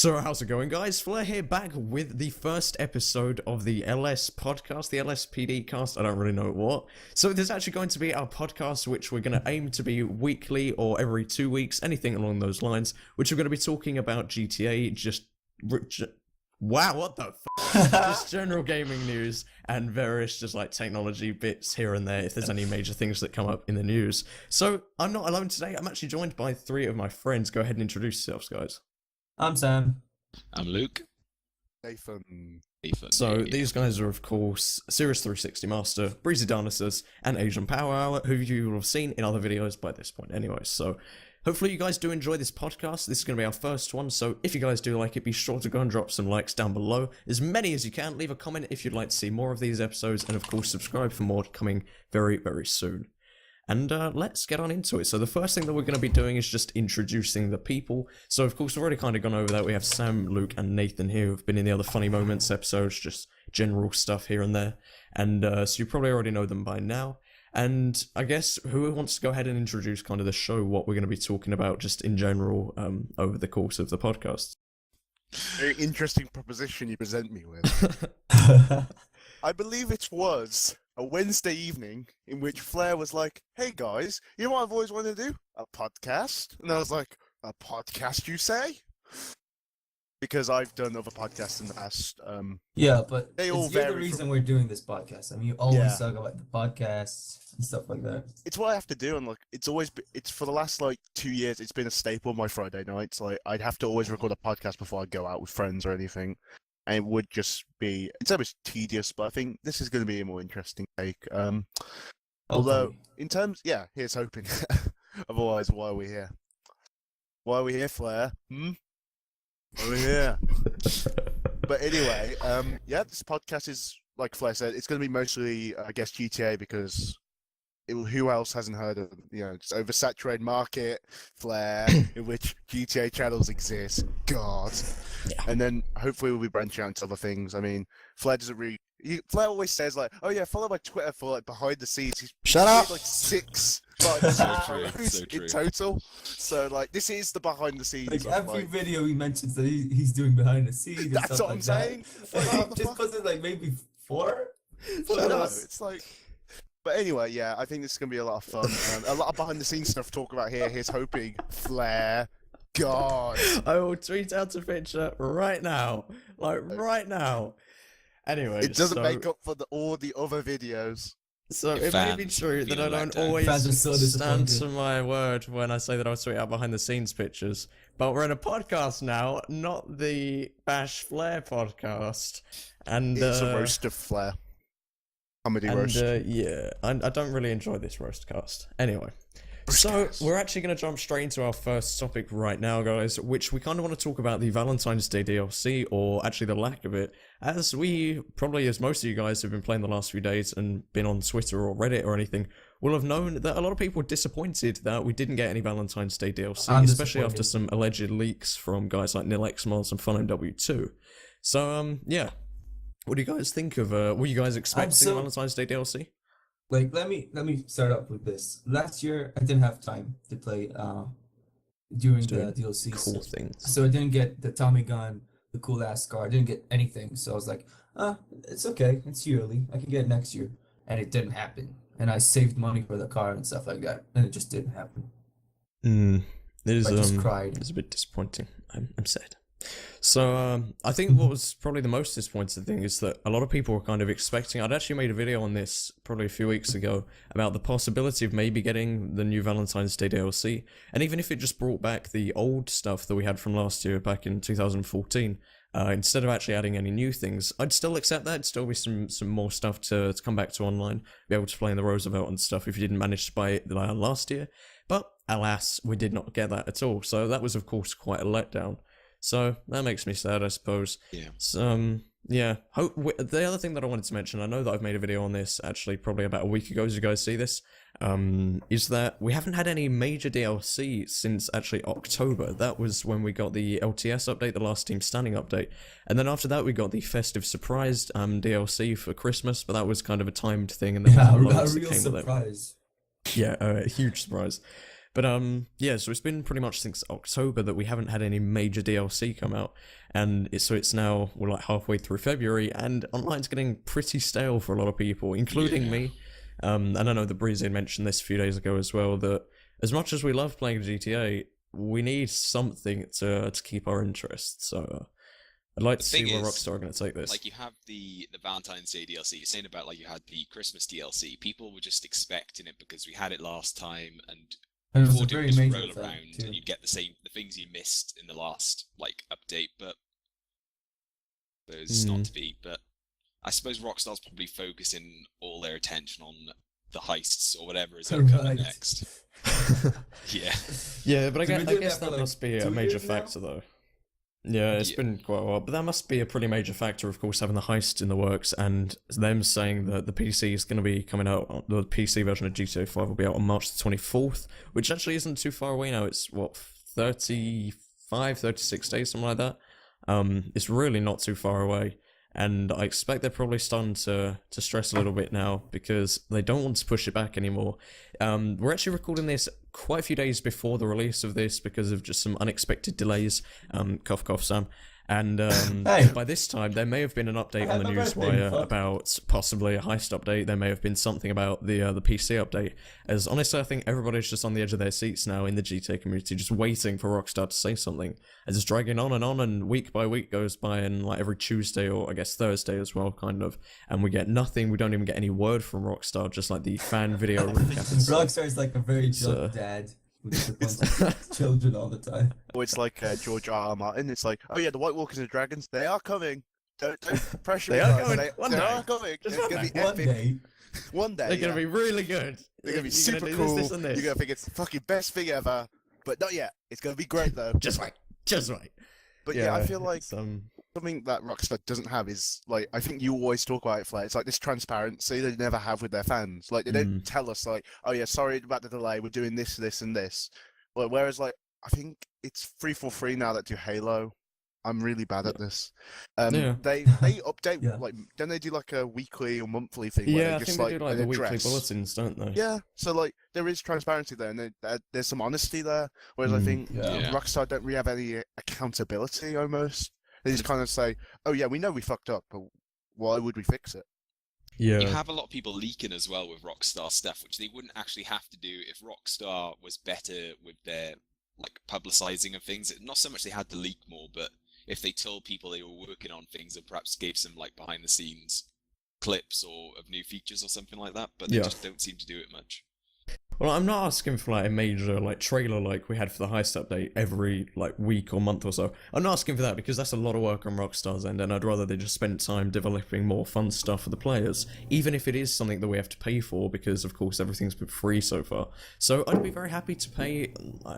So how's it going, guys? Flair here, back with the first episode of the LSPoDcast, the LSPDcast, I don't really know what. So there's actually going to be our podcast, which we're going to aim to be weekly or every 2 weeks, anything along those lines, which we're going to be talking about GTA, wow, what the f***? Just general gaming news and various just like technology bits here and there if there's any major things that come up in the news. So I'm not alone today, I'm actually joined by 3 of my friends. Go ahead and introduce yourselves, guys. I'm Sam. I'm Luke. Nathan. So these guys are, of course, Series 360 Master, Breezy Darknesses, and Asian Power Hour, who you will have seen in other videos by this point anyway. So hopefully you guys do enjoy this podcast. This is going to be our first one, so if you guys do like it, be sure to go and drop some likes down below. As many as you can. Leave a comment if you'd like to see more of these episodes, and of course subscribe for more coming very, very soon. And let's get on into it. So the first thing that we're going to be doing is just introducing the people. So of course we've already kind of gone over that. We have Sam, Luke, and Nathan here who've been in the other Funny Moments episodes, just general stuff here and there. And so you probably already know them by now. And I guess who wants to go ahead and introduce kind of the show, what we're going to be talking about just in general over the course of the podcast? Very interesting proposition you present me with. I believe it was a Wednesday evening in which Flair was like, "Hey guys, you know what I've always wanted to do? A podcast." And I was like, "A podcast, you say?" Because I've done other podcasts in the past. Yeah, but They all you're the vary reason from- we're doing this podcast. I mean, you always Yeah. talk about the podcasts and stuff like that. It's what I have to do, and like, it's for the last like 2 years. It's been a staple of my Friday nights. Like, I'd have to always record a podcast before I go out with friends or anything. And it would just be, it's almost tedious, but I think this is going to be a more interesting take. Although, Hopefully. in terms, yeah, here's hoping. Otherwise, why are we here? Why are we here, Flair? Why are we here? But anyway, yeah, this podcast is, like Flair said, it's going to be mostly, I guess, GTA because who else hasn't heard of, just oversaturated market, Flair, in which GTA channels exist. God. Yeah. And then hopefully we'll be branching out into other things. I mean, Flair doesn't really. Flair always says like, "Oh yeah, follow my Twitter for like behind the scenes." He's Shut up! made, like 6 behind the scenes true, photos so true. in total. So like, this is the behind the scenes. Like of, every video he mentions that he's doing behind the scenes. And That's stuff what like I'm saying. That. What the Just fuck? puts it like maybe 4. I know, it's like. But anyway, yeah, I think this is gonna be a lot of fun. A lot of behind the scenes stuff to talk about here. Here's hoping, Flair. God. I will tweet out a picture right now. Like, right now. Anyway, It doesn't so, make up for all the other videos. So Your it may be fans true that I feel don't like that. always Fans are so stand disappointed. to my word when I say that I'll tweet out behind the scenes pictures. But we're in a podcast now, not the Bash Flair podcast. And It's a roast of Flair. Comedy roast. yeah, I don't really enjoy this roast cast. Anyway, so we're actually going to jump straight into our first topic right now, guys, which we kind of want to talk about the Valentine's Day DLC, or actually the lack of it, as we, probably as most of you guys have been playing the last few days and been on Twitter or Reddit or anything, will have known that a lot of people were disappointed that we didn't get any Valentine's Day DLC, I'm especially after disappointed. some alleged leaks from guys like NilXMods and FunMW2. So, yeah. What do you guys think of, were you guys expecting so- Valentine's Day DLC? Like let me start off with this. Last year I didn't have time to play during the Doing DLC. Cool things. So I didn't get the Tommy gun, the cool ass car. I didn't get anything. So I was like, it's okay. It's yearly. I can get it next year. And it didn't happen. And I saved money for the car and stuff like that. And it just didn't happen. It is I just cried. It's a bit disappointing. I'm sad. So I think what was probably the most disappointing thing is that a lot of people were kind of expecting. I'd actually made a video on this probably a few weeks ago about the possibility of maybe getting the new Valentine's Day DLC, and even if it just brought back the old stuff that we had from last year back in 2014, instead of actually adding any new things, I'd still accept that. It'd still be some more stuff to come back to online, be able to play in the Roosevelt and stuff if you didn't manage to buy it last year. But alas, we did not get that at all. So that was of course quite a letdown. So that makes me sad, I suppose. Yeah. So, yeah. The other thing that I wanted to mention, I know that I've made a video on this actually probably about a week ago, as you guys see this, is that we haven't had any major DLC since actually October. That was when we got the LTS update, the Last Team Standing update. And then after that, we got the Festive Surprise DLC for Christmas, but that was kind of a timed thing. And then Yeah, we had a loads that real came with it. surprise. Yeah, a huge surprise. But yeah, so it's been pretty much since October that we haven't had any major DLC come out, and it's now we're like halfway through February, and online's getting pretty stale for a lot of people, including me. And I know that Breezy had mentioned this a few days ago as well, that as much as we love playing GTA, we need something to keep our interest. So I'd like to see where Rockstar are going to take this. Like, you have the Valentine's Day DLC. You're saying about, like, you had the Christmas DLC. People were just expecting it because we had it last time, and And it was a thought it very would just major roll thing, around too. and you'd get the things you missed in the last, like, update, but it's not to be. But I suppose Rockstar's probably focusing all their attention on the heists or whatever is coming next. Yeah. Yeah, but I So we're guess doing that for, that like, must be a 2 major years now? factor, though. Yeah, it's been quite a while, but that must be a pretty major factor, of course, having the heist in the works, and them saying that the PC is going to be coming out, the PC version of GTA 5 will be out on March the 24th, which actually isn't too far away now. It's, 36 days, something like that. It's really not too far away, and I expect they're probably starting to stress a little bit now, because they don't want to push it back anymore. We're actually recording this quite a few days before the release of this because of just some unexpected delays. Cough, cough, Sam. And by this time, there may have been an update on the newswire about possibly a heist update. There may have been something about the PC update. As honestly, I think everybody's just on the edge of their seats now in the GTA community, just waiting for Rockstar to say something. It's just dragging on, and week by week goes by, and like every Tuesday or I guess Thursday as well, kind of. And we get nothing. We don't even get any word from Rockstar, just like the fan video recap. Rockstar is like a very drunk dad who disappoints his children all the time. Or it's like George R. Martin. It's like, oh yeah, the White Walkers and Dragons, they are coming. Don't pressure me. They are guys. coming. They are coming. Just It's gonna be One epic. day. One day. They're gonna be really good. They're gonna be You're super gonna do cool. This, and this. You're gonna think it's the fucking best thing ever, but not yet. It's gonna be great though. Just wait. Just wait. But yeah, I feel like it's, something that Rockstar doesn't have is, like, I think you always talk about it, Flair. It's like this transparency they never have with their fans. Like, they don't tell us, like, oh yeah, sorry about the delay, we're doing this, this, and this. Like, whereas, like, I think it's 343 now that do Halo. I'm really bad at this. They update, like, then they do like a weekly or monthly thing. Where they just, I think they do like the weekly address. bulletins, don't they? Yeah, so like there is transparency there, and there's some honesty there. Whereas I think Rockstar don't really have any accountability. Almost, they just kind of say, "Oh yeah, we know we fucked up, but why would we fix it?" Yeah. You have a lot of people leaking as well with Rockstar stuff, which they wouldn't actually have to do if Rockstar was better with their, like, publicizing of things. Not so much they had to leak more, but if they told people they were working on things and perhaps gave some, like, behind the scenes clips or of new features or something like that, but they just don't seem to do it much. Well, I'm not asking for like a major like trailer like we had for the heist update every like week or month or so. I'm not asking for that because that's a lot of work on Rockstar's end, and I'd rather they just spend time developing more fun stuff for the players, even if it is something that we have to pay for, because of course everything's been free so far. So I'd be very happy to pay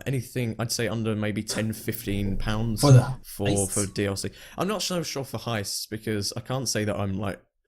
anything, I'd say under maybe £10-15 for DLC. I'm not so sure for heists because I can't say that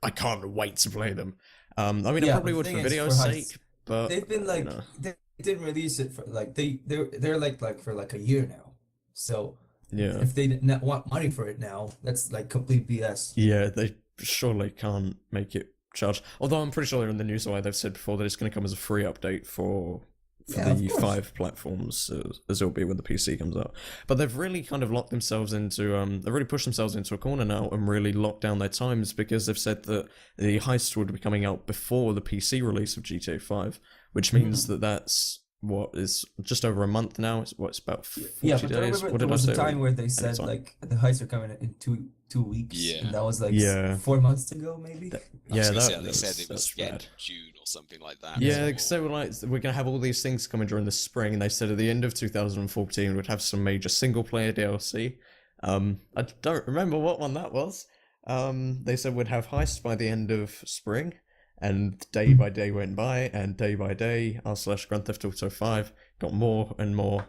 I can't wait to play them. I mean, I probably would for video's sake. But they've been like they didn't release it for like they're like for like a year now. So if they didn't want money for it now, that's like complete BS. Yeah, they surely can't make it charge. Although I'm pretty sure they're in the news why they've said before that it's going to come as a free update for the 5 platforms as it'll be when the PC comes out. But they've really kind of locked themselves into they've really pushed themselves into a corner now and really locked down their times, because they've said that the heist would be coming out before the PC release of GTA 5, which means that that's what is just over a month now. It's about 40 but days. What there was a time where they said like the heists are coming in two weeks. Yeah. And that was like 4 months ago maybe. They said it was the end of June or something like that. Yeah, they were like, we're going to have all these things coming during the spring, and they said at the end of 2014 we'd have some major single-player DLC. I don't remember what one that was. They said we'd have Heist by the end of spring, and day by day went by, and day by day, r/Grand Theft Auto 5 got more and more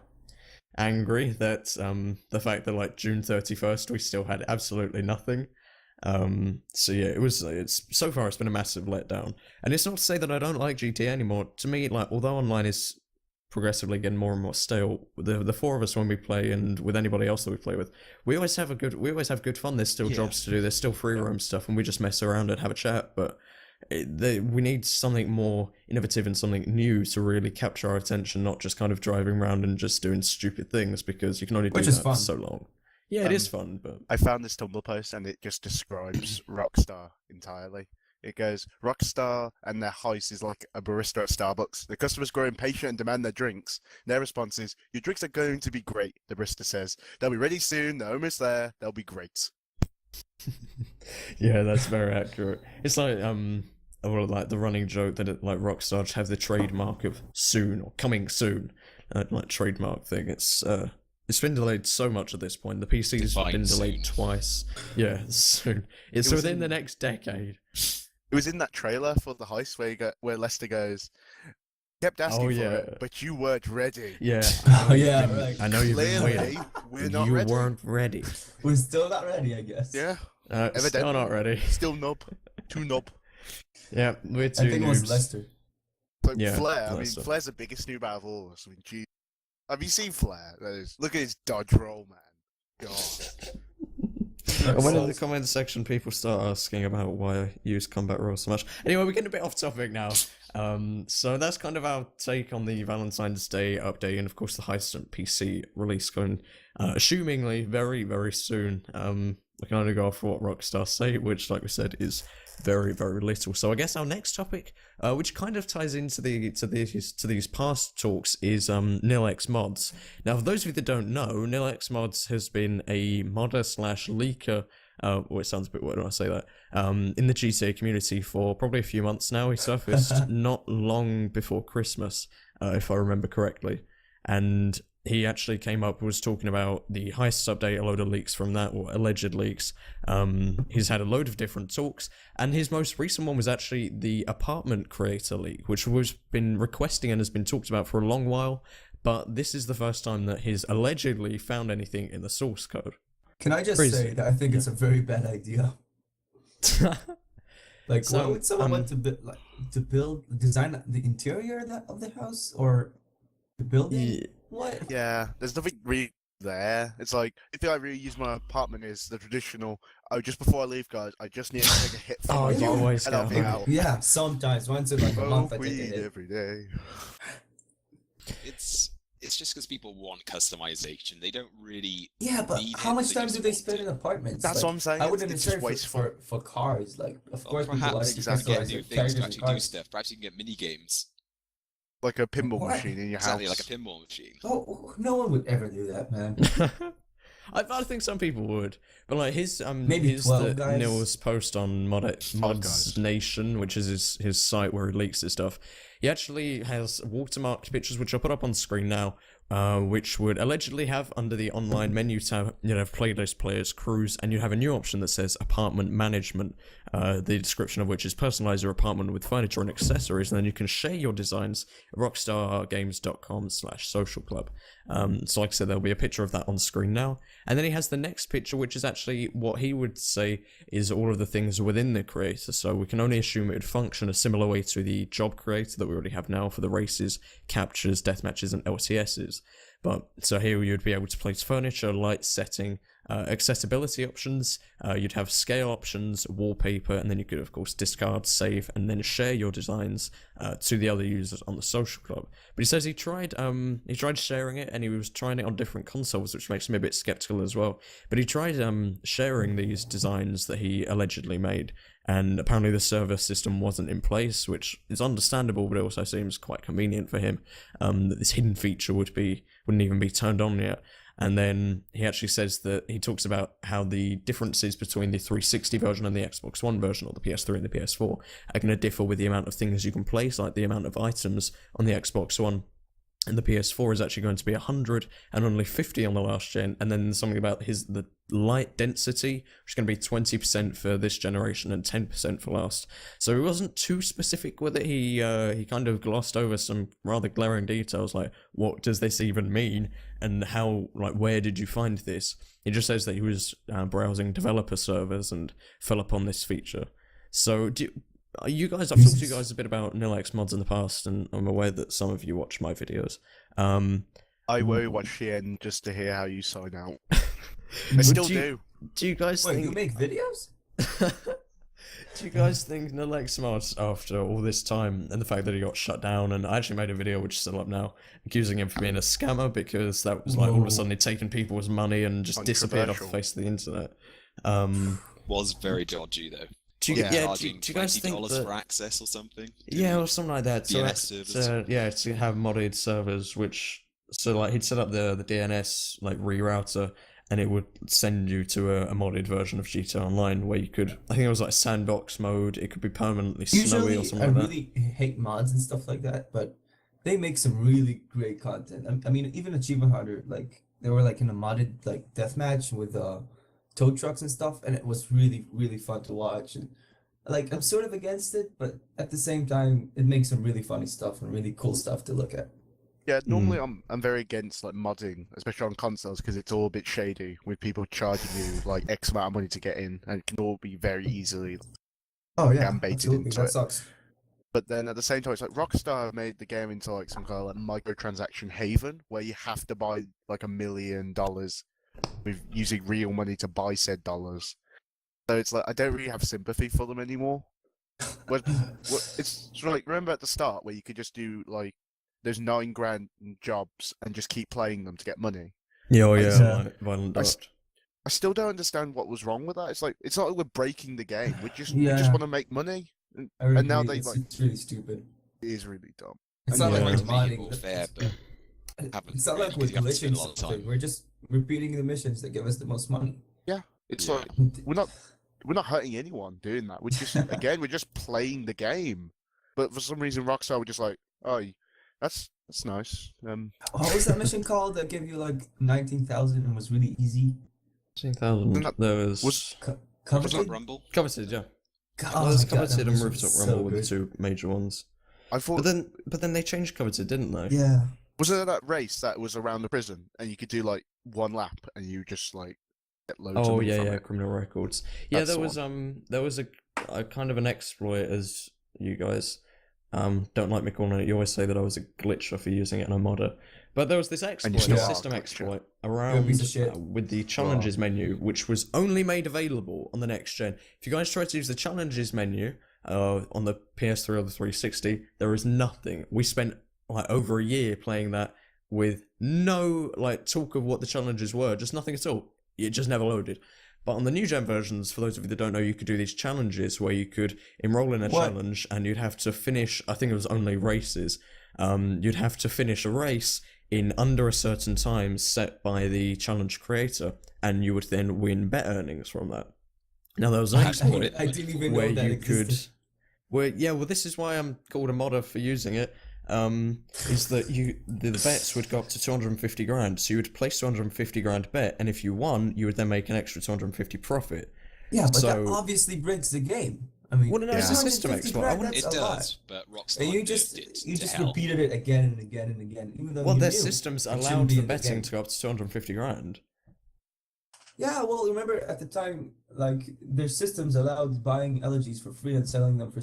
angry that the fact that like June 31st we still had absolutely nothing. So yeah, it's so far it's been a massive letdown, and it's not to say that I don't like GTA anymore. To me, like, although online is progressively getting more and more stale, the 4 of us when we play, and with anybody else that we play with, we always have good fun. There's still jobs to do, there's still free roam stuff, and we just mess around and have a chat. But we need something more innovative and something new to really capture our attention, not just kind of driving around and just doing stupid things, because you can only do that for so long. Yeah, it is fun, but I found this Tumblr post and it just describes Rockstar entirely. It goes, Rockstar and their heist is like a barista at Starbucks. The customers grow impatient and demand their drinks. Their response is, your drinks are going to be great, the barista says. They'll be ready soon, they're almost there, they'll be great. yeah, that's very accurate. It's like like the running joke that like Rockstar have the trademark of soon or coming soon, like trademark thing. It's been delayed so much at this point. The PC's been delayed twice. Yeah, soon. It's within the next decade. It was in that trailer for the heist where Lester goes, kept asking for it, but you weren't ready. Yeah. Oh yeah, right. I know you've been waiting. We're not you ready. weren't ready. We're still not ready, I guess. Yeah. Still not ready. Still nub. Too nub. Yeah, we're too I think it was Lester. Like Yeah, Flair, Lester. Flair's the biggest noob out of all of us. I mean, gee. Have you seen Flair? Look at his dodge roll, man. God. And when in the comments section people start asking about why I use combat roll so much. Anyway, we're getting a bit off topic now. So that's kind of our take on the Valentine's Day update, and of course the Heist and PC release going, assumingly very, very soon. We can only go off what Rockstar say, which, like we said, is very, very little. So I guess our next topic, which kind of ties into these past talks, is NilX Mods. Now, for those of you that don't know, NilX Mods has been a modder slash leaker. It sounds a bit weird when I say that. In the GTA community for probably a few months now. He surfaced not long before Christmas, if I remember correctly, and he actually came up, was talking about the Heists update, a load of leaks from that, or alleged leaks. He's had a load of different talks, and his most recent one was actually the apartment creator leak, which was been requesting and has been talked about for a long while, but this is the first time that he's allegedly found anything in the source code. Can I just say that I think it's a very bad idea? Like, So, why would someone want to design the interior of the house or the building? Yeah. What? Yeah, there's nothing really there. It's like, the thing I really use my apartment is the traditional, just before I leave, guys, I just need to take a hit from Oh, my you mom, always and I'll go be home. out. Yeah, sometimes once in like a month I Smoke take a weed hit. every day. It's just because people want customization. They don't really. Yeah, but need how it, much they time just do they want spend it. in apartments? That's Like, what I'm saying. I wouldn't It's just necessarily wasteful. for cars. Like, of Well, course, people like perhaps to you can customize get new their things characters to and actually do cars. stuff. Perhaps you can get mini games. Like a pinball What? machine in your Exactly, house. like a pinball machine. Oh, no one would ever do that, man. I think some people would, but like his Maybe his 12 guys. Nil's post on Mods guys. Nation, which is his site where he leaks his stuff. He actually has watermarked pictures, which I'll put up on screen now, which would allegedly have under the online menu tab, playlist, players, crews, and you have a new option that says apartment management. The description of which is personalize your apartment with furniture and accessories, and then you can share your designs at rockstargames.com/social club. So like I said, there'll be a picture of that on screen now. And then he has the next picture, which is actually what he would say is all of the things within the creator. So we can only assume it would function a similar way to the job creator that we already have now for the races, captures, deathmatches, and LTSs. But so here you'd be able to place furniture, light setting, accessibility options, you'd have scale options, wallpaper, and then you could of course discard, save, and then share your designs to the other users on the social club. But he says he tried sharing it, and he was trying it on different consoles, which makes me a bit skeptical as well. But he tried sharing these designs that he allegedly made, and apparently the server system wasn't in place, which is understandable, but it also seems quite convenient for him that this hidden feature wouldn't even be turned on yet. And then he actually says that he talks about how the differences between the 360 version and the Xbox One version, or the PS3 and the PS4, are going to differ with the amount of things you can place, like the amount of items on the Xbox One. And the PS4 is actually going to be 100 and only 50 on the last gen. And then something about the light density, which is going to be 20% for this generation and 10% for last. So he wasn't too specific with it. He kind of glossed over some rather glaring details, like what does this even mean, and how, like, where did you find this? He just says that he was browsing developer servers and fell upon this feature. So you guys, I've talked to you guys a bit about NilX Mods in the past, and I'm aware that some of you watch my videos. I will watch the end just to hear how you sign out. I still do. Do you guys Wait, think... you make videos? Do you guys think Nalexmart, after all this time and the fact that he got shut down, and I actually made a video which is still up now, accusing him for being a scammer because that was like all of a sudden he'd taken people's money and just disappeared off the face of the internet. Was very dodgy though. Do you, Charging do you guys think $20 that, for access or something? Yeah, or something like that. So, DNS servers. to have modded servers, so like he'd set up the DNS like rerouter, and it would send you to a modded version of GTA Online where you could, I think it was like sandbox mode. It could be permanently snowy or something like that. I really hate mods and stuff like that, but they make some really great content. I mean, even Achievement Hunter, like they were like in a modded like deathmatch with tow trucks and stuff, and it was really, really fun to watch. And like I'm sort of against it, but at the same time, it makes some really funny stuff and really cool stuff to look at. Yeah, normally I'm very against like modding, especially on consoles, because it's all a bit shady with people charging you like X amount of money to get in, and it can all be very easily baited absolutely. into That it. sucks. But then at the same time, it's like Rockstar made the game into like some kind of like microtransaction haven where you have to buy like $1 million with using real money to buy said dollars. So it's like I don't really have sympathy for them anymore. It's like, remember at the start where you could just do like those $9,000 jobs and just keep playing them to get money. Yeah, like, Violent Dart. I still don't understand what was wrong with that. It's like it's not like we're breaking the game. We just Yeah. want to make money, and now they it's, like it's really stupid. it is really dumb. It's And not yeah. like we're Trying to make it modding. all fair, but haven't It's not really, like we're 'cause you have to spend glitching a lot of something. time. We're just repeating the missions that give us the most money. Yeah, it's Yeah. like we're not hurting anyone doing that. We're just we're just playing the game. But for some reason, Rockstar were just like, oh, that's nice. What was that mission called that gave you like 19,000 and was really easy? 16,000. There was Was Coveted? that Rumble? Coveted, yeah. God, Well, there's my God, that Coveted and mission Rooftop was Rumble so were the good. two major ones. I thought But then they changed Coveted, didn't they? Yeah. was there that race that was around the prison and you could do like one lap and you just like get loads of Oh money yeah, from yeah, it. criminal records. Yeah, That's there was a kind of an exploit, as you guys don't like me calling it. You always say that I was a glitcher for using it in a modder, but there was this exploit, still a are a system glitcher. exploit You're a around piece of shit. with the challenges menu, which was only made available on the next gen. If you guys try to use the challenges menu on the PS3 or the 360, there is nothing. We spent like over a year playing that with no like talk of what the challenges were, just nothing at all. It just never loaded. But on the new gen versions, for those of you that don't know, you could do these challenges where you could enroll in a What? challenge and you'd have to finish, I think it was only races, you'd have to finish a race in under a certain time set by the challenge creator, and you would then win bet earnings from that. Now there was an exploit I didn't even where know that you existed. could, this is why I'm called a modder for using it. Is that the bets would go up to 250 grand, so you would place 250 grand bet, and if you won, you would then make an extra 250 profit. Yeah, but that So- obviously breaks the game. I mean, Well, no, it's a 250 system exploit. I grand, wouldn't- that's It a lot. does, but Rockstar And you nerfed just it you to just hell. repeated it again and again and again, even though Well, you their knew systems it shouldn't allowed be for in the betting game. to go up to 250 grand. Yeah, well, remember at the time, like their systems allowed buying elegies for free and selling them for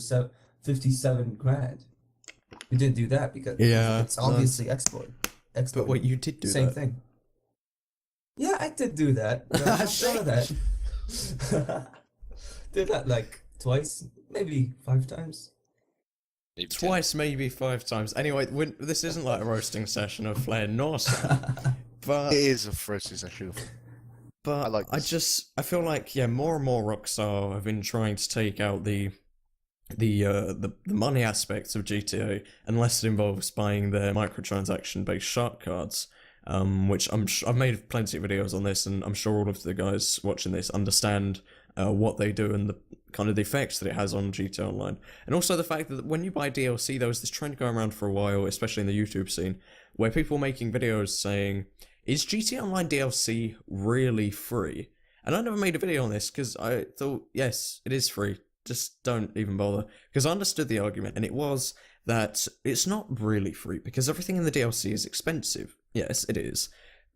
57 grand. We didn't do that because Yeah, it's obviously exploit. But wait, you did do Same that. thing. Yeah, I did do that. But I'm not sure of that. Did that like twice, maybe 5 times. Maybe 10. Twice, maybe 5 times. Anyway, this isn't like a roasting session of Flair nor Sam, but It is a first session. But I like I this. feel like more and more Rockstar have been trying to take out the money aspects of GTA, unless it involves buying their microtransaction based shark cards. Which I've made plenty of videos on this, and I'm sure all of the guys watching this understand what they do and the kind of the effects that it has on GTA Online, and also the fact that when you buy DLC, there was this trend going around for a while, especially in the YouTube scene, where people were making videos saying, "Is GTA Online DLC really free?" And I never made a video on this because I thought, yes, it is free. Just don't even bother, because I understood the argument, and it was that it's not really free because everything in the DLC is expensive. Yes, it is.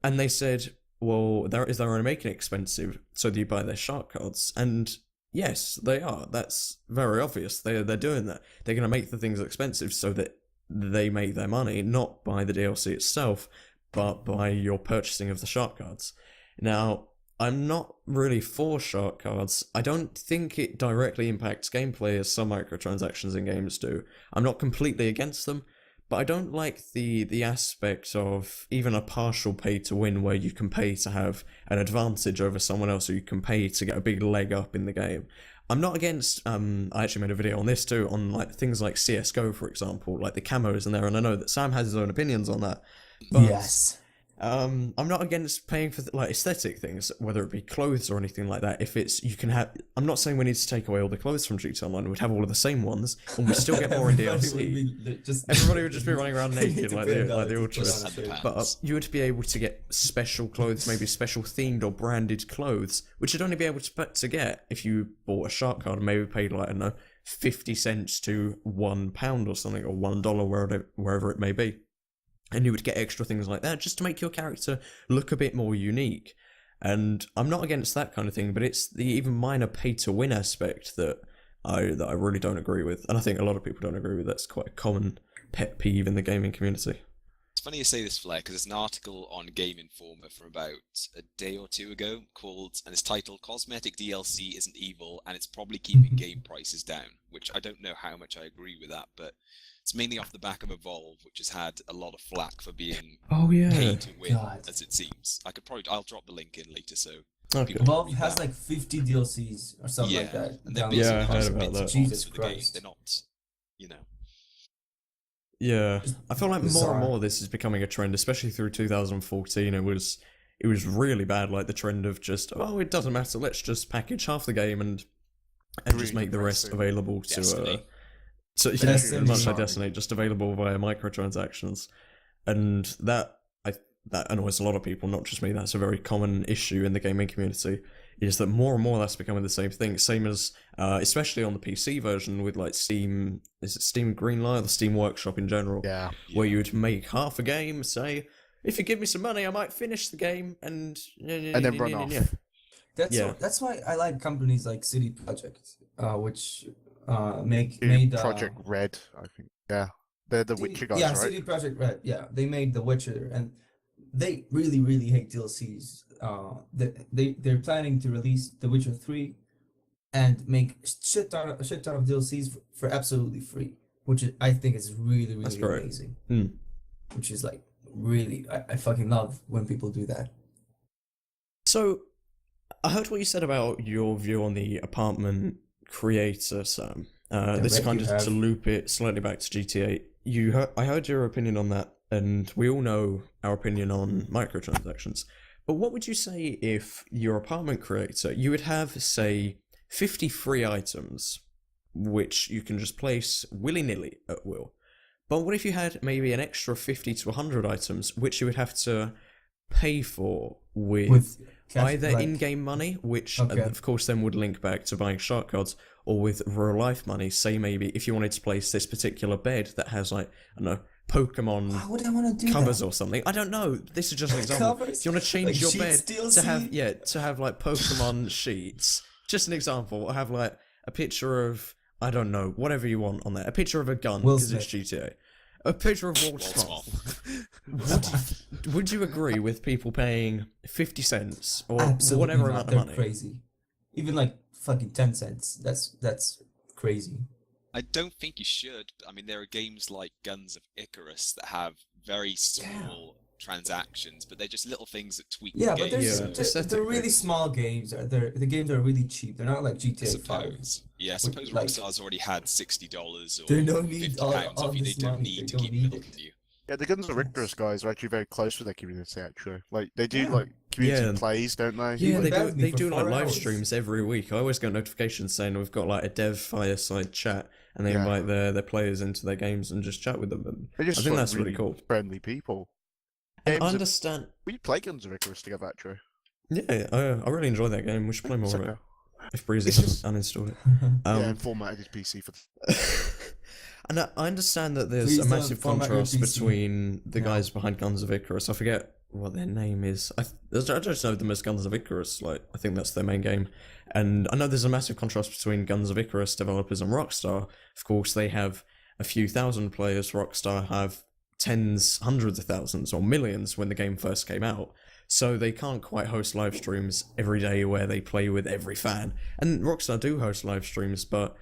And they said, well, they're only making it expensive so that you buy their shark cards. And yes, they are. That's very obvious. They're doing that. They're going to make the things expensive so that they make their money, not by the DLC itself, but by your purchasing of the shark cards. Now, I'm not really for shark cards. I don't think it directly impacts gameplay as some microtransactions in games do. I'm not completely against them, but I don't like the aspect of even a partial pay to win where you can pay to have an advantage over someone else, or you can pay to get a big leg up in the game. I'm not against, I actually made a video on this too, on like things like CSGO, for example, like the camos in there, and I know that Sam has his own opinions on that. But, Yes. I'm not against paying for like aesthetic things, whether it be clothes or anything like that. If it's, you can have, I'm not saying we need to take away all the clothes from GTA Online, we'd have all of the same ones, and we still get more in DLC. Everybody would just be running around naked like the Ultras. But you would be able to get special clothes, maybe special themed or branded clothes, which you'd only be able to get if you bought a shark card and maybe paid like, I don't know, 50 cents to £1 or something, or $1, wherever it may be. And you would get extra things like that just to make your character look a bit more unique. And I'm not against that kind of thing, but it's the even minor pay-to-win aspect that I really don't agree with. And I think a lot of people don't agree with. That's quite a common pet peeve in the gaming community. It's funny you say this, Flair, because there's an article on Game Informer from about a day or two ago and it's titled "Cosmetic DLC Isn't Evil and It's Probably Keeping Game Prices Down," which I don't know how much I agree with that, but it's mainly off the back of Evolve, which has had a lot of flack for being pay to win, as it seems. I'll drop the link in later, so Evolve has like 50 DLCs or something like that. And they're basically I heard about that. Jesus for the game. Christ. They're not, Yeah, I feel like more bizarre. and more this is becoming a trend, especially through 2014. It was really bad, like the trend of just, oh, it doesn't matter, let's just package half the game and just make the rest available to Destiny. much like Destiny, just available via microtransactions. And that annoys a lot of people, not just me. That's a very common issue in the gaming community, is that more and more that's becoming the same thing. Same as, especially on the PC version with like Steam, is it Steam Greenlight or the Steam Workshop in general? Yeah. Where you would make half a game, say, if you give me some money, I might finish the game, and then run off. That's why I like companies like CD Projekt, which made Project Red, I think. Yeah. They're the Witcher guys, right? CD Projekt Red. Yeah, they made The Witcher, and they really, really hate DLCs. They're planning to release The Witcher 3 and make a shit ton of DLCs for absolutely free, which I think is really, really amazing. Which is like really, I fucking love when people do that. So, I heard what you said about your view on the apartment creator, Sam. This kind of to loop it slightly back to GTA. I heard your opinion on that, and we all know our opinion on microtransactions. But what would you say if your apartment creator, you would have, say, 50 free items, which you can just place willy-nilly at will. But what if you had maybe an extra 50 to 100 items, which you would have to pay for with either in-game money, which of course then would link back to buying shark cards, or with real-life money. Say maybe if you wanted to place this particular bed that has like, I don't know, Pokemon Why would I want to do covers that? or something. I don't know. This is just an example. Covers? If you want to change Like your bed sheets to have like Pokemon sheets. Just an example. I have like a picture of, I don't know, whatever you want on there. A picture of a gun because it's GTA. A picture of Will Smith. Would you agree with people paying 50 cents or Absolutely whatever not. amount of They're money? crazy. Even like fucking 10 cents. That's crazy. I don't think you should. I mean, there are games like Guns of Icarus that have very small transactions, but they're just little things that tweak the but game. they're really small games. The games are really cheap. They're not like I GTA 5. suppose. Yeah, I suppose like, Rockstar's already had $60 or they don't need £50 all off you. They this don't money. need They to don't keep need milking you. Yeah, the Guns of Icarus guys are actually very close with their community, actually. Like, they do, like, community plays, don't they? Yeah, Like, they do like 4 live hours. streams every week. I always get notifications saying we've got like a dev fireside chat, and they invite their players into their games and just chat with them. And They're just I think like, that's really cool. friendly people. And I understand. We play Guns of Icarus together, actually. Yeah, I really enjoy that game. We should play more of it. If Breezy It's hasn't uninstalled it. And formatted his PC for... And I understand that there's Please a don't massive format your contrast PC. between the guys behind Guns of Icarus. I forget what their name is. I just know them as Guns of Icarus. Like, I think that's their main game. And I know there's a massive contrast between Guns of Icarus developers and Rockstar. Of course, they have a few thousand players. Rockstar have tens, hundreds of thousands, or millions when the game first came out. so they can't quite host live streams every day where they play with every fan. And Rockstar do host live streams, but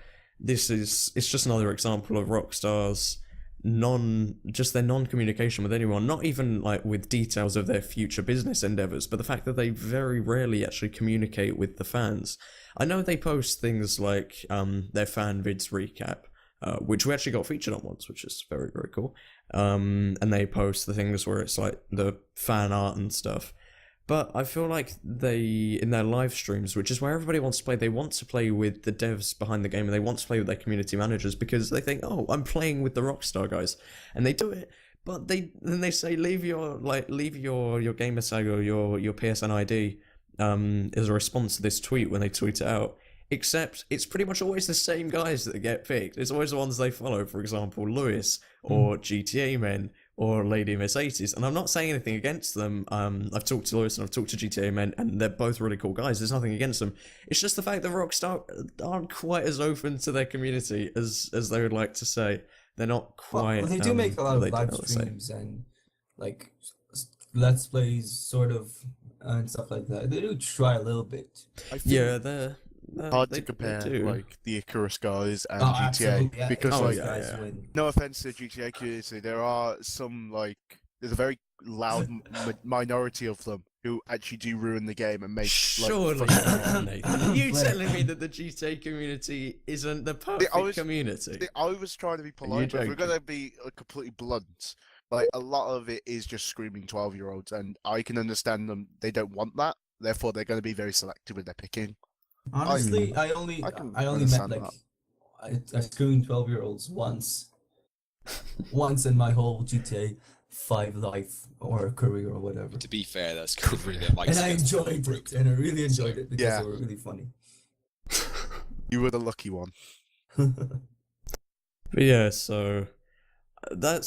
it's just another example of Rockstar's their non-communication with anyone, not even like with details of their future business endeavors, but the fact that they very rarely actually communicate with the fans. I know they post things like their fan vids recap, which we actually got featured on once, which is very, very cool. And they post the things where it's like the fan art and stuff. But I feel like in their live streams, which is where everybody wants to play, they want to play with the devs behind the game, and they want to play with their community managers because they think, oh, I'm playing with the Rockstar guys, and they do it. But then they say leave your gamer tag or your PSN ID as a response to this tweet when they tweet it out. Except it's pretty much always the same guys that get picked. It's always the ones they follow. For example, Lewis or GTA Men or Lady Miss 80s. And I'm not saying anything against them. I've talked to Lewis and I've talked to GTA Men, and they're both really cool guys. There's nothing against them. It's just the fact that Rockstar aren't quite as open to their community as they would like to say. They're not quite. Well, they do make a lot of live streams and like let's plays, sort of, and stuff like that. They do try a little bit. Yeah, they're hard to compare like the Icarus guys and GTA absolutely, yeah. because no offense to the GTA community, there are some there's a very loud minority of them who actually do ruin the game and make surely are you telling me that the GTA community isn't the perfect community? I was trying to be polite, but if we're gonna be completely blunt, like a lot of it is just screaming 12-year-olds, and I can understand them. They don't want that, therefore they're going to be very selective with their picking. Honestly, I only met like I screamed 12-year-olds once in my whole GTA 5 life or career or whatever. To be fair, that's career. And I enjoyed it, and I really enjoyed it because they were really funny. You were the lucky one. But yeah, so I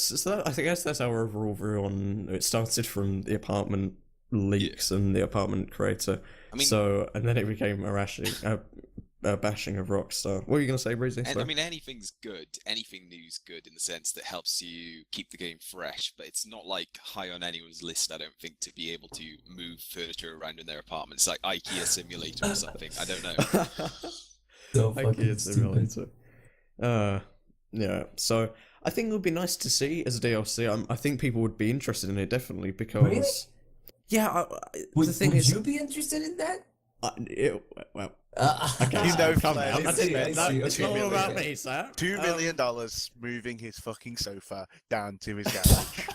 guess that's our overall view on. It started from the apartment leaks and the apartment creator. I mean, and then it became a bashing of Rockstar. What were you going to say, Breezy? And I mean, anything's good. Anything new's good in the sense that helps you keep the game fresh, but it's not like high on anyone's list, I don't think, to be able to move furniture around in their apartment. It's like IKEA Simulator or something. I don't know. So IKEA Simulator. Yeah, so I think it would be nice to see as a DLC. I think people would be interested in it, definitely, because... Really? Yeah, would you be interested in that? Okay, calm down. It's not all about me, sir. $2 million moving his fucking sofa down to his garage.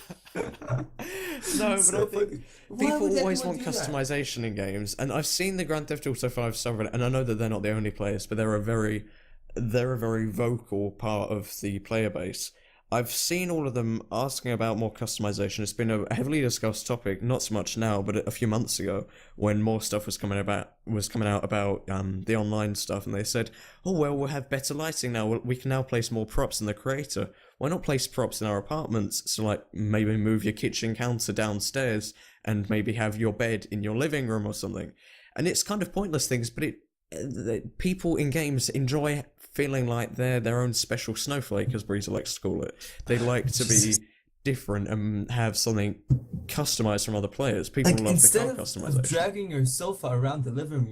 No, but I think people always want customization in games, and I've seen the Grand Theft Auto 5 subreddit, and I know that they're not the only players, but they're a very vocal part of the player base. I've seen all of them asking about more customization. It's been a heavily discussed topic, not so much now, but a few months ago when more stuff was coming out about the online stuff, and they said, "Oh well, we'll have better lighting now. We can now place more props in the creator. Why not place props in our apartments? So like maybe move your kitchen counter downstairs and maybe have your bed in your living room or something." And it's kind of pointless things, but people in games enjoy feeling like they're their own special snowflake, as Breezer likes to call it. They like to be different and have something customized from other players. People love the car customization. Instead of dragging your sofa around the living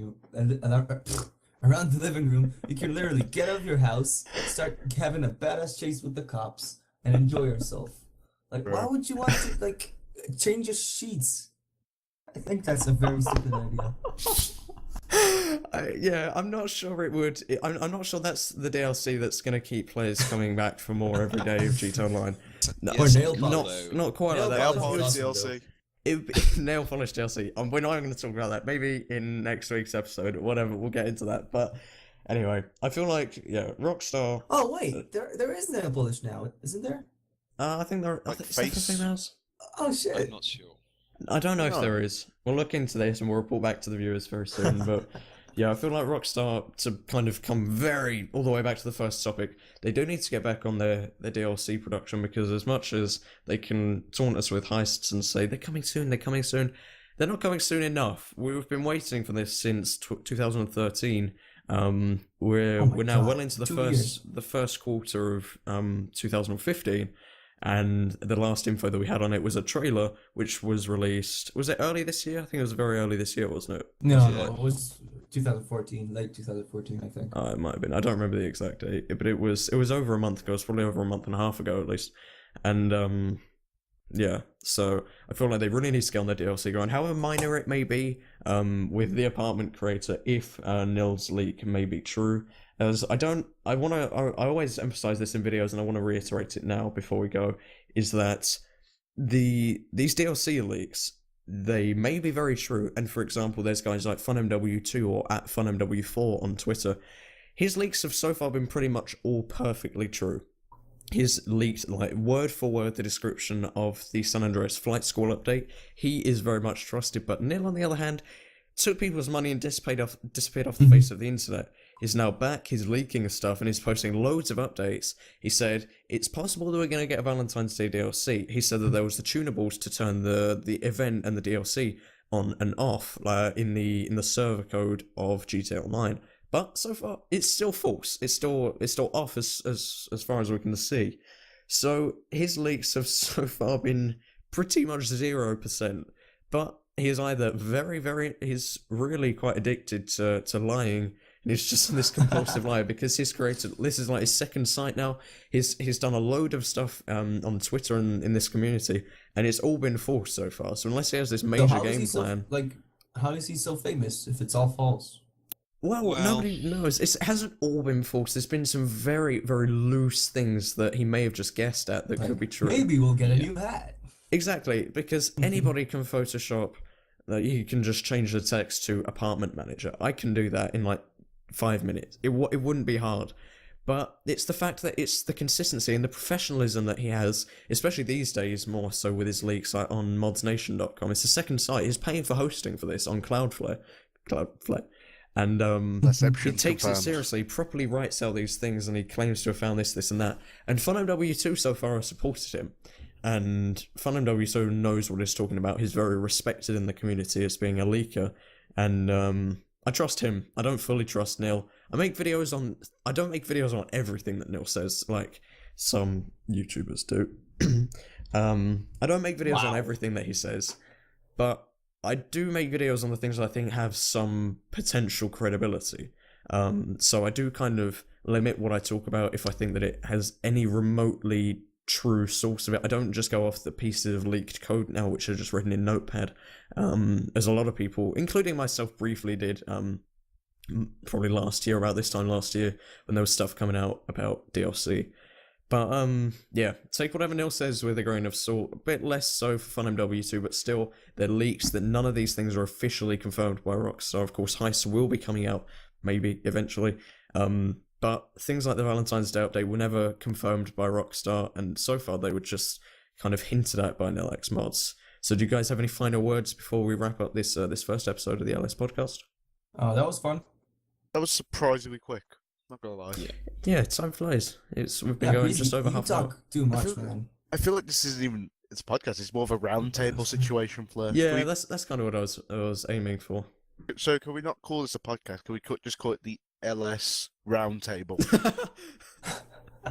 room, you can literally get out of your house, start having a badass chase with the cops, and enjoy yourself. Like, why would you want to change your sheets? I think that's a very stupid idea. I'm not sure it would. I'm not sure that's the DLC that's going to keep players coming back for more every day of GTA Online. No, or nail polish. Not quite like that. Nail polish DLC. Nail polish DLC. We're not going to talk about that. Maybe in next week's episode, whatever. We'll get into that. But anyway, I feel like Rockstar. Oh wait, there is nail polish now, isn't there? I think there. Like is there for females? Oh shit! I'm not sure. I don't know if there is. We'll look into this and we'll report back to the viewers very soon. But yeah, I feel like Rockstar, to kind of come all the way back to the first topic, they do need to get back on their DLC production, because as much as they can taunt us with heists and say they're coming soon, they're not coming soon enough. We've been waiting for this since 2013. We're now well into the first quarter of 2015. And the last info that we had on it was a trailer, which was released. Was it early this year? I think it was very early this year, wasn't it? No, Yeah. it was 2014, late 2014, I think. It might have been. I don't remember the exact date, but it was over a month ago. It was probably over a month and a half ago at least. And yeah, so I feel like they really need to get on their DLC going, however minor it may be, with the apartment creator, if Nil's leak may be true. As I always emphasize this in videos, and I want to reiterate it now before we go, is that these DLC leaks, they may be very true. And for example, there's guys like FunMW2 or at FunMW4 on Twitter. His leaks have so far been pretty much all perfectly true. He's leaked like word for word the description of the San Andreas flight school update. He is very much trusted, but Nil, on the other hand, took people's money and disappeared off the face of the internet. He's now back, he's leaking stuff, and he's posting loads of updates. He said, it's possible that we're going to get a Valentine's Day DLC. He said that there was the tunables to turn the event and the DLC on and off in the server code of GTA Online. But so far, it's still false. It's still off as far as we can see. So his leaks have so far been pretty much 0%. But he is either he's really quite addicted to lying, and he's just this compulsive liar, because he's created, this is like his second site now. He's done a load of stuff on Twitter and in this community, and it's all been false so far. So unless he has this major game plan, How is he so famous if it's all false? Well, nobody knows. It hasn't all been false. There's been some very, very loose things that he may have just guessed at that could be true. Maybe we'll get a new hat. Exactly, because anybody can Photoshop. You can just change the text to apartment manager. I can do that in like 5 minutes. It wouldn't be hard. But it's the fact that it's the consistency and the professionalism that he has, especially these days, more so with his leaks on modsnation.com. It's the second site. He's paying for hosting for this on Cloudflare. And he takes it seriously, he properly writes out these things, and he claims to have found this, and that. And FunMW2 so far has supported him. And FunMW2 knows what he's talking about. He's very respected in the community as being a leaker. And I trust him. I don't fully trust Nil. I don't make videos on everything that Nil says, like some YouTubers do. I don't make videos on everything that he says, but I do make videos on the things that I think have some potential credibility. So I do kind of limit what I talk about if I think that it has any remotely true source of it. I don't just go off the pieces of leaked code now, which are just written in Notepad, as a lot of people, including myself, briefly did, probably about this time last year, when there was stuff coming out about DLC. But, yeah, take whatever Nil says with a grain of salt. A bit less so for FunMW2, but still, they're leaks that none of these things are officially confirmed by Rockstar. Of course, Heists will be coming out, maybe, eventually. But things like the Valentine's Day update were never confirmed by Rockstar, and so far they were just kind of hinted at by NLX Mods. So do you guys have any final words before we wrap up this first episode of the LSPoDcast? That was fun. That was surprisingly quick. Not gonna lie. Yeah, time flies. We've been going just over half an hour. You talk too much, man. I feel like this isn't even a podcast. It's more of a roundtable situation, Fleur. Yeah, that's kind of what I was aiming for. So can we not call this a podcast? Can we just call it the LS Roundtable?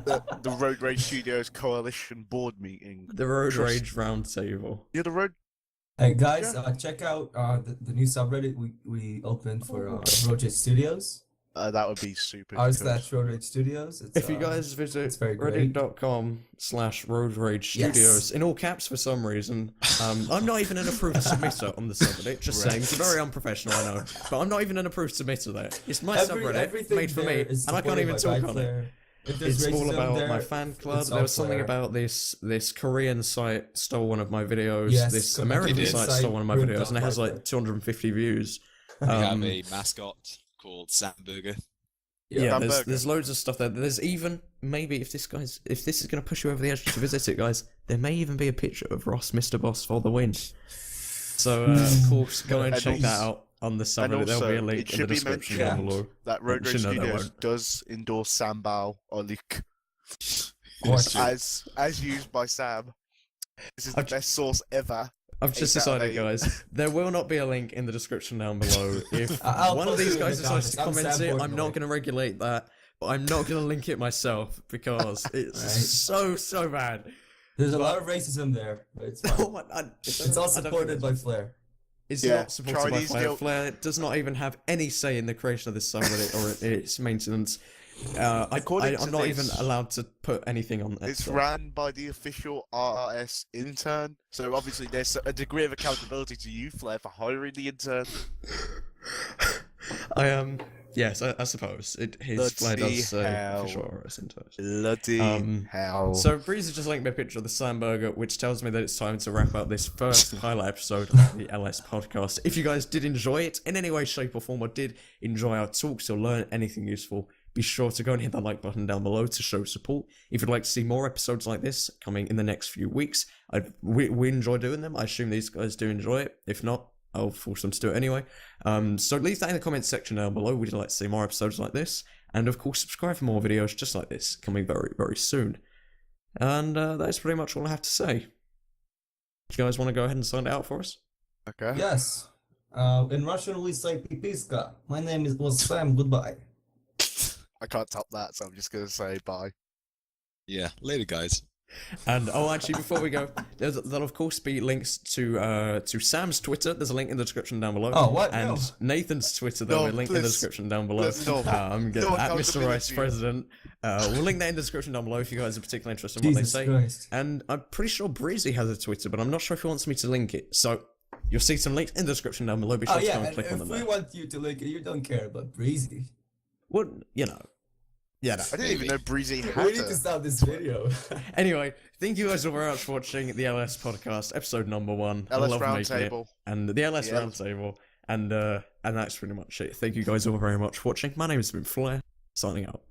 the RoadRageStudios Coalition Board Meeting. The Road Rage Roundtable. Yeah, the Road. Hey guys, check out the new subreddit we opened for RoadRageStudios. That would be super. r/RoadRageStudios. If you guys visit reddit.com/RoadRageStudios, Yes. in all caps for some reason, I'm not even an approved submitter on the subreddit, just saying, it's very unprofessional, I know, but I'm not even an approved submitter there. It's my subreddit, made for me, and I can't even talk on it. It's all about my fan club. There was something about this Korean site stole one of my videos, this American site stole one of my videos, and it has like 250 views. We have a mascot called Sam Burger. Yeah, there's loads of stuff there. There's even, maybe if this is going to push you over the edge to visit it, guys, there may even be a picture of Ross, Mr. Boss, for the win. So, of course, go and check that out on the subreddit. There'll be a link in the description down below. That RoadRageStudios does endorse Sambal or Leak. As used by Sam. This is the best source ever. I've just decided, guys, there will not be a link in the description down below. If one of these guys decides to comment it, I'm not going to regulate that, but I'm not going to link it myself because it's so bad. There's a lot of racism there, but it's fine. It's all supported by Flair. It's Yeah, not supported by Chinese Flair. guild- Flair does not even have any say in the creation of this song or its maintenance. According to I'm not even this- allowed to put anything on it. It's so- ran by the official RRS intern, so obviously there's a degree of accountability to you, Flair, for hiring the intern. Yes, I suppose his Bloody Flair does hell. official RS into it. Bloody hell. So Breezy just linked me a picture of the Sandburger, which tells me that it's time to wrap up this first pilot episode of the LS podcast. If you guys did enjoy it in any way, shape, or form, or did enjoy our talks or learn anything useful, be sure to go and hit that like button down below to show support. If you'd like to see more episodes like this coming in the next few weeks, we enjoy doing them. I assume these guys do enjoy it. If not, I'll force them to do it anyway. So leave that in the comments section down below. Would you like to see more episodes like this? And of course, subscribe for more videos just like this coming very, very soon. And that's pretty much all I have to say. Do you guys want to go ahead and sign it out for us? Okay. Yes. In Russian we say pipiska. My name was Sam. Goodbye. I can't top that, so I'm just going to say bye. Yeah, later, guys. And actually, before we go, there'll of course be links to Sam's Twitter. There's a link in the description down below. Oh, what? And No. Nathan's Twitter. There'll be a link in the please. description down below. No. I'm good. No At Mr. Rice accountability. President. We'll link that in the description down below if you guys are particularly interested in what Jesus they say. Christ. And I'm pretty sure Breezy has a Twitter, but I'm not sure if he wants me to link it. So you'll see some links in the description down below. Be sure Oh to go yeah, and and click on if them we there. want you to link it, you don't care about Breezy. Well, you know. Yeah, no. I didn't even know Breezy We had need to stop this video. Anyway, thank you guys all very much for watching the LS podcast, episode number 1. I LS love making it. Roundtable. And the LS Yeah. Roundtable. And that's pretty much it. Thank you guys all very much for watching. My name has been Flair, signing out.